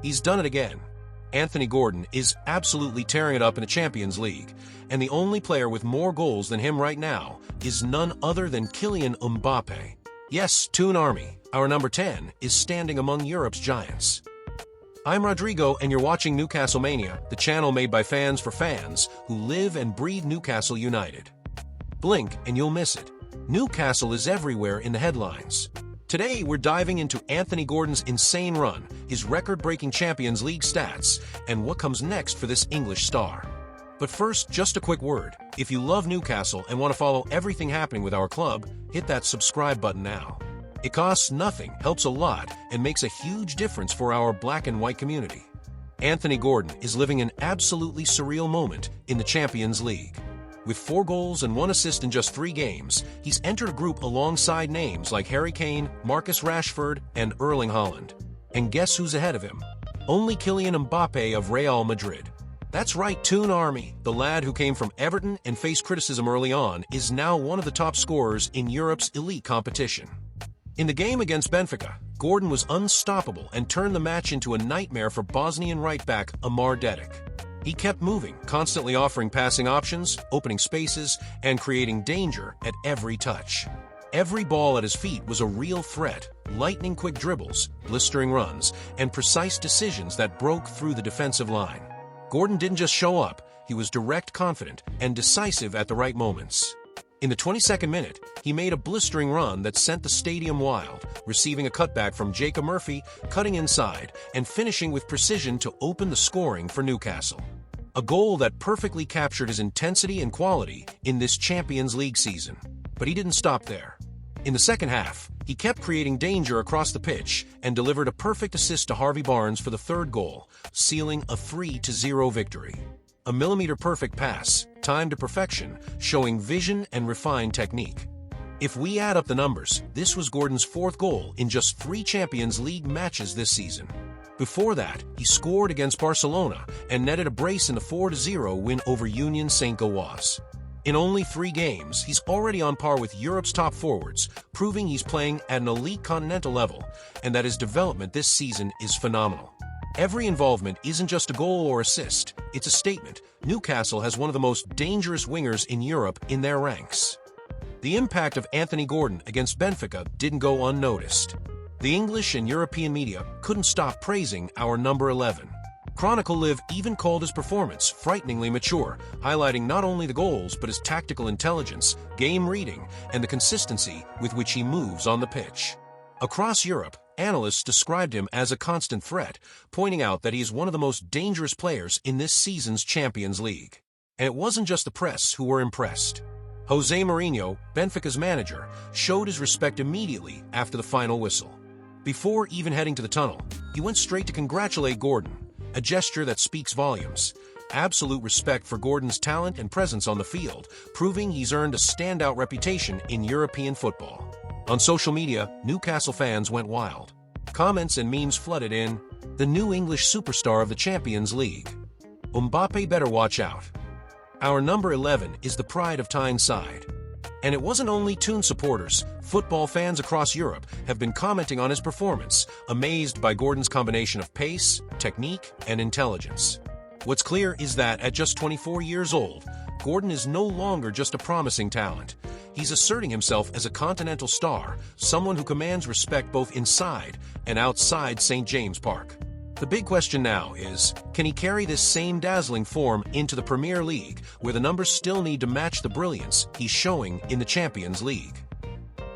He's done it again. Anthony Gordon is absolutely tearing it up in the Champions League, and the only player with more goals than him right now is none other than Kylian Mbappé. Yes, Toon Army, our number 10, is standing among Europe's giants. I'm Rodrigo, and you're watching Newcastle Mania, the channel made by fans for fans who live and breathe Newcastle United. Blink and you'll miss it. Newcastle is everywhere in the headlines. Today, we're diving into Anthony Gordon's insane run, his record-breaking Champions League stats, and what comes next for this English star. But first, just a quick word. If you love Newcastle and want to follow everything happening with our club, hit that subscribe button now. It costs nothing, helps a lot, and makes a huge difference for our black and white community. Anthony Gordon is living an absolutely surreal moment in the Champions League. With 4 goals and 1 assist in just 3 games, he's entered a group alongside names like Harry Kane, Marcus Rashford, and Erling Haaland. And guess who's ahead of him? Only Kylian Mbappé of Real Madrid. That's right, Toon Army, the lad who came from Everton and faced criticism early on, is now one of the top scorers in Europe's elite competition. In the game against Benfica, Gordon was unstoppable and turned the match into a nightmare for Bosnian right-back Amar Dedic. He kept moving, constantly offering passing options, opening spaces, and creating danger at every touch. Every ball at his feet was a real threat, lightning-quick dribbles, blistering runs, and precise decisions that broke through the defensive line. Gordon didn't just show up, he was direct, confident, and decisive at the right moments. In the 22nd minute, he made a blistering run that sent the stadium wild, receiving a cutback from Jacob Murphy, cutting inside, and finishing with precision to open the scoring for Newcastle. A goal that perfectly captured his intensity and quality in this Champions League season. But he didn't stop there. In the second half, he kept creating danger across the pitch and delivered a perfect assist to Harvey Barnes for the 3rd goal, sealing a 3-0 victory. A millimeter-perfect pass, timed to perfection, showing vision and refined technique. If we add up the numbers, this was Gordon's 4th goal in just 3 Champions League matches this season. Before that, he scored against Barcelona and netted a brace in the 4-0 win over Union Saint-Gilloise. In only 3 games, he's already on par with Europe's top forwards, proving he's playing at an elite continental level and that his development this season is phenomenal. Every involvement isn't just a goal or assist, it's a statement. Newcastle has one of the most dangerous wingers in Europe in their ranks. The impact of Anthony Gordon against Benfica didn't go unnoticed. The English and European media couldn't stop praising our number 11. Chronicle Live even called his performance frighteningly mature, highlighting not only the goals but his tactical intelligence, game reading, and the consistency with which he moves on the pitch. Across Europe, analysts described him as a constant threat, pointing out that he is one of the most dangerous players in this season's Champions League. And it wasn't just the press who were impressed. Jose Mourinho, Benfica's manager, showed his respect immediately after the final whistle. Before even heading to the tunnel, he went straight to congratulate Gordon, a gesture that speaks volumes. Absolute respect for Gordon's talent and presence on the field, proving he's earned a standout reputation in European football. On social media, Newcastle fans went wild. Comments and memes flooded in, "The new English superstar of the Champions League. Mbappé better watch out." Our number 11 is the pride of Tyneside. And it wasn't only Toon supporters. Football fans across Europe have been commenting on his performance, amazed by Gordon's combination of pace, technique, and intelligence. What's clear is that at just 24 years old, Gordon is no longer just a promising talent. He's asserting himself as a continental star, someone who commands respect both inside and outside St. James Park. The big question now is, can he carry this same dazzling form into the Premier League, where the numbers still need to match the brilliance he's showing in the Champions League?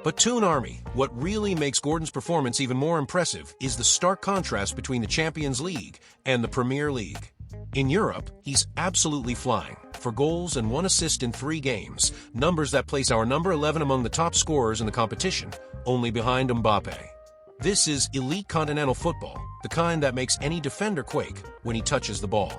But Toon Army, what really makes Gordon's performance even more impressive is the stark contrast between the Champions League and the Premier League. In Europe, he's absolutely flying, 4 goals and 1 assist in 3 games, numbers that place our number 11 among the top scorers in the competition, only behind Mbappé. This is elite continental football, the kind that makes any defender quake when he touches the ball.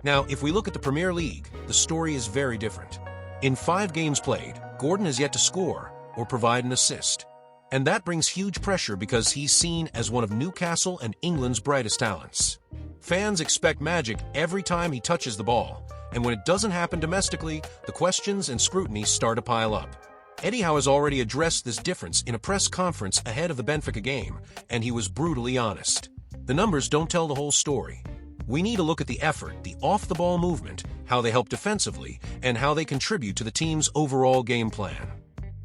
Now, if we look at the Premier League, the story is very different. In 5 games played, Gordon has yet to score or provide an assist. And that brings huge pressure because he's seen as one of Newcastle and England's brightest talents. Fans expect magic every time he touches the ball, and when it doesn't happen domestically, the questions and scrutiny start to pile up. Eddie Howe has already addressed this difference in a press conference ahead of the Benfica game, and he was brutally honest. The numbers don't tell the whole story. We need to look at the effort, the off-the-ball movement, how they help defensively, and how they contribute to the team's overall game plan.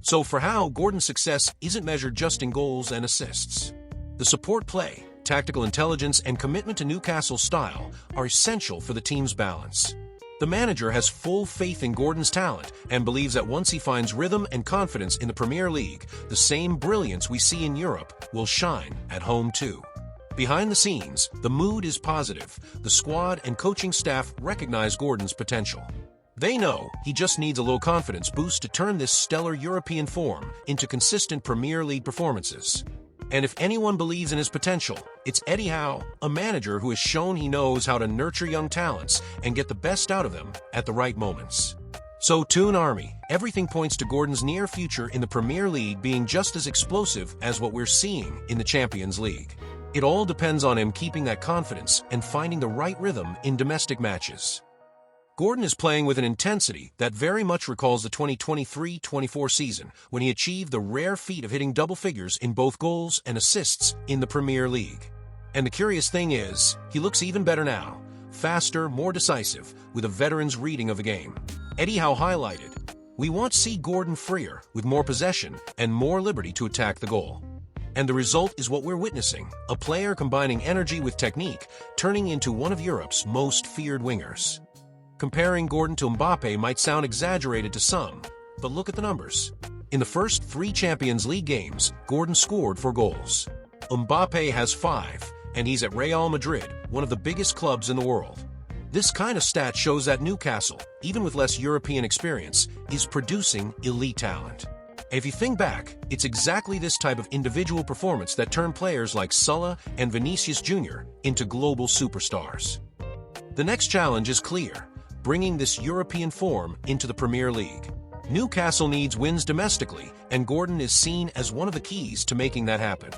So for how Gordon's success isn't measured just in goals and assists. The support play, tactical intelligence, and commitment to Newcastle's style are essential for the team's balance. The manager has full faith in Gordon's talent and believes that once he finds rhythm and confidence in the Premier League, the same brilliance we see in Europe will shine at home too. Behind the scenes, the mood is positive. The squad and coaching staff recognize Gordon's potential. They know he just needs a little confidence boost to turn this stellar European form into consistent Premier League performances. And if anyone believes in his potential, it's Eddie Howe, a manager who has shown he knows how to nurture young talents and get the best out of them at the right moments. So Toon Army, everything points to Gordon's near future in the Premier League being just as explosive as what we're seeing in the Champions League. It all depends on him keeping that confidence and finding the right rhythm in domestic matches. Gordon is playing with an intensity that very much recalls the 2023-24 season, when he achieved the rare feat of hitting double figures in both goals and assists in the Premier League. And the curious thing is, he looks even better now, faster, more decisive, with a veteran's reading of the game. Eddie Howe highlighted, "We want to see Gordon freer, with more possession and more liberty to attack the goal." And the result is what we're witnessing, a player combining energy with technique, turning into one of Europe's most feared wingers. Comparing Gordon to Mbappé might sound exaggerated to some, but look at the numbers. In the first 3 Champions League games, Gordon scored 4 goals. Mbappé has 5, and he's at Real Madrid, one of the biggest clubs in the world. This kind of stat shows that Newcastle, even with less European experience, is producing elite talent. If you think back, it's exactly this type of individual performance that turned players like Salah and Vinicius Jr. into global superstars. The next challenge is clear: bringing this European form into the Premier League. Newcastle needs wins domestically, and Gordon is seen as one of the keys to making that happen.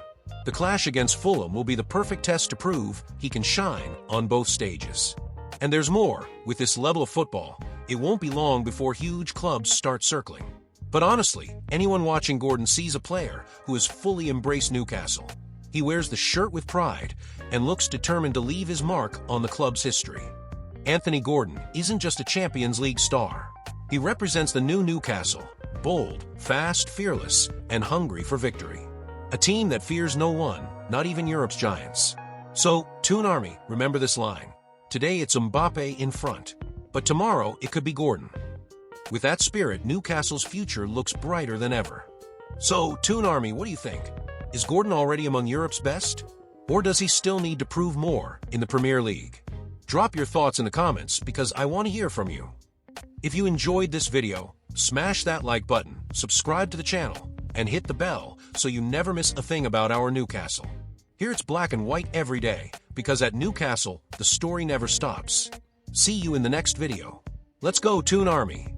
The clash against Fulham will be the perfect test to prove he can shine on both stages. And there's more. With this level of football, it won't be long before huge clubs start circling. But honestly, anyone watching Gordon sees a player who has fully embraced Newcastle. He wears the shirt with pride and looks determined to leave his mark on the club's history. Anthony Gordon isn't just a Champions League star. He represents the new Newcastle, bold, fast, fearless, and hungry for victory. A team that fears no one, not even Europe's giants. So, Toon Army, remember this line. Today it's Mbappé in front, but tomorrow it could be Gordon. With that spirit, Newcastle's future looks brighter than ever. So, Toon Army, what do you think? Is Gordon already among Europe's best? Or does he still need to prove more in the Premier League? Drop your thoughts in the comments because I want to hear from you. If you enjoyed this video, smash that like button, subscribe to the channel, and hit the bell so you never miss a thing about our Newcastle. Here it's black and white every day, because at Newcastle, the story never stops. See you in the next video. Let's go, Toon Army!